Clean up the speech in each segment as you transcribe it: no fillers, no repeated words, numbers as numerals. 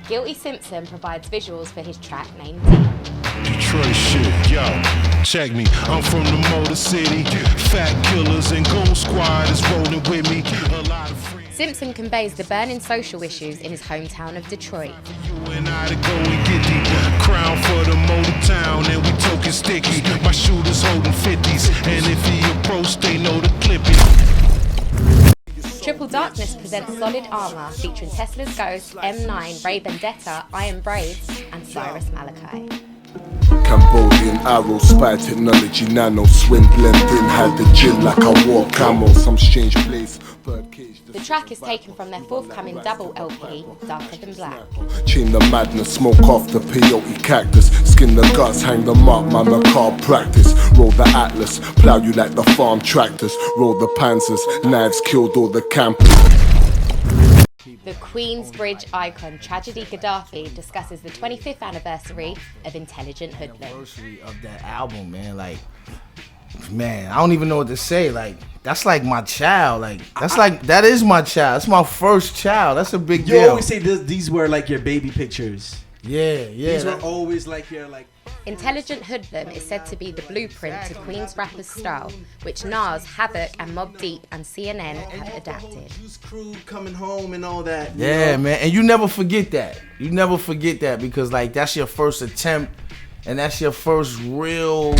Guilty Simpson provides visuals for his track named Deep. Detroit shit, yo, check me. I'm from the Motor City. Fat killers and Goon Squad is rolling with me. A lot of friends. Simpson conveys the burning social issues in his hometown of Detroit. You and I to go and get the crown for the motor town, and we talking sticky. My shooters holding 50s, and if he approach, they know the clipping. Triple Darkness presents Solid Armour featuring Tesla's Ghost, M9, Vendetta, Braydz and Cyrus Malachi. Cambodian arrow, spy technology, nano, swim blending, had the gin like I wore camo, some strange place. The track is taken from their forthcoming double LP, Darker Than Black. Chain the madness, smoke off the peyote cactus, skin the guts, hang them up, my Micall practice. Roll the Atlas, plow you like the farm tractors, roll the Panzers, knives killed all the campers. The Queensbridge icon Tragedy Khadafi discusses the 25th anniversary of Intelligent Hoodlum. Anniversary of that album, man. Like, man, I don't even know what to say. Like, that's like my child. Like, that is my child. That's my first child. That's a big deal. You always say these were like your baby pictures. Yeah. These were always like your like. Intelligent Hoodlum is said to be the blueprint to Queen's rappers' style, which Nas, Havoc, and Mobb Deep and CNN have adapted. Crew coming home and all that. Yeah, man, and you never forget that. You never forget that because like that's your first attempt, and that's your first real.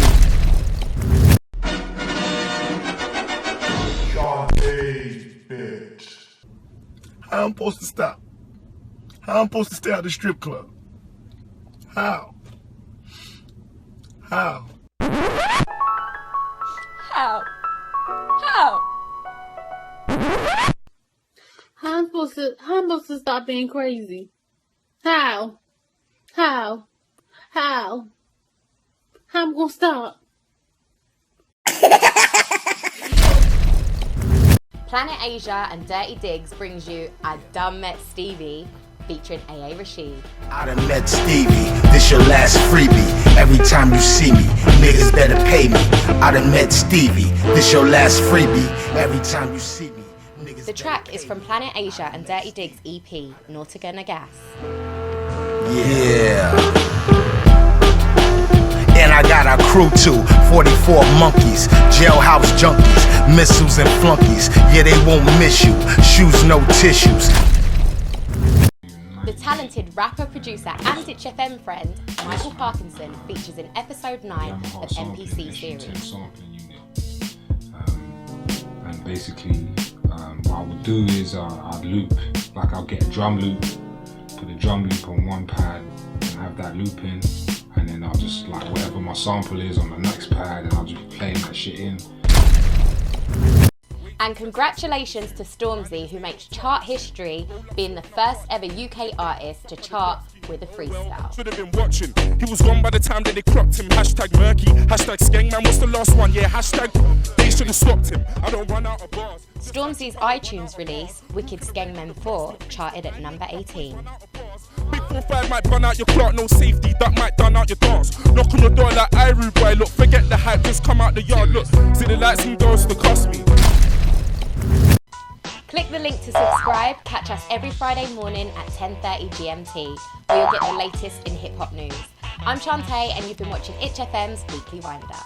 Shante, bitch. How I'm supposed to stop? How I'm supposed to stay at the strip club? How? How? How? How I'm supposed to stop being crazy? How I'm gonna stop? Planet Asia and Dirty Diggs brings you I Done Met Stevie featuring AA Rashid. I done met Stevie, this your last freebie. Every time you see me, niggas better pay me. I done met Stevie, this your last freebie. Every time you see me, niggas. The track is from Planet Asia and Dirty Diggs EP, Nautica Nagas. Yeah. And I got a crew too, 44 monkeys, jailhouse junkies, missiles and flunkies. Yeah, they won't miss you, shoes no tissues. The talented rapper, producer and Itch FM friend, Micall Parknsun, features in episode 9 of MPC series. And basically, what I would do is I'd loop, like I'll get a drum loop, put a drum loop on one pad and have that loop in, and then I'll just like whatever my sample is on the next pad and I'll just be playing that shit in. And congratulations to Stormzy, who makes chart history, being the first ever UK artist to chart with a freestyle. Should have been watching. He was gone by the time that they cropped him. Hashtag murky, hashtag skengman. What's the last one? Yeah, hashtag they should have stopped him. I don't run out of bars. Stormzy's iTunes release, Wicked Skengmen 4, charted at number 18. Big 4-5 might run out your clock, no safety. Duck might done out your dance. Knock on your door like Iru boy. Look, forget the hype, just come out the yard. Look, see the lights and girls to cost me. Click the link to subscribe. Catch us every Friday morning at 10:30 GMT, where you'll get the latest in hip hop news. I'm Shante, and you've been watching Itch FM's Weekly Roundup.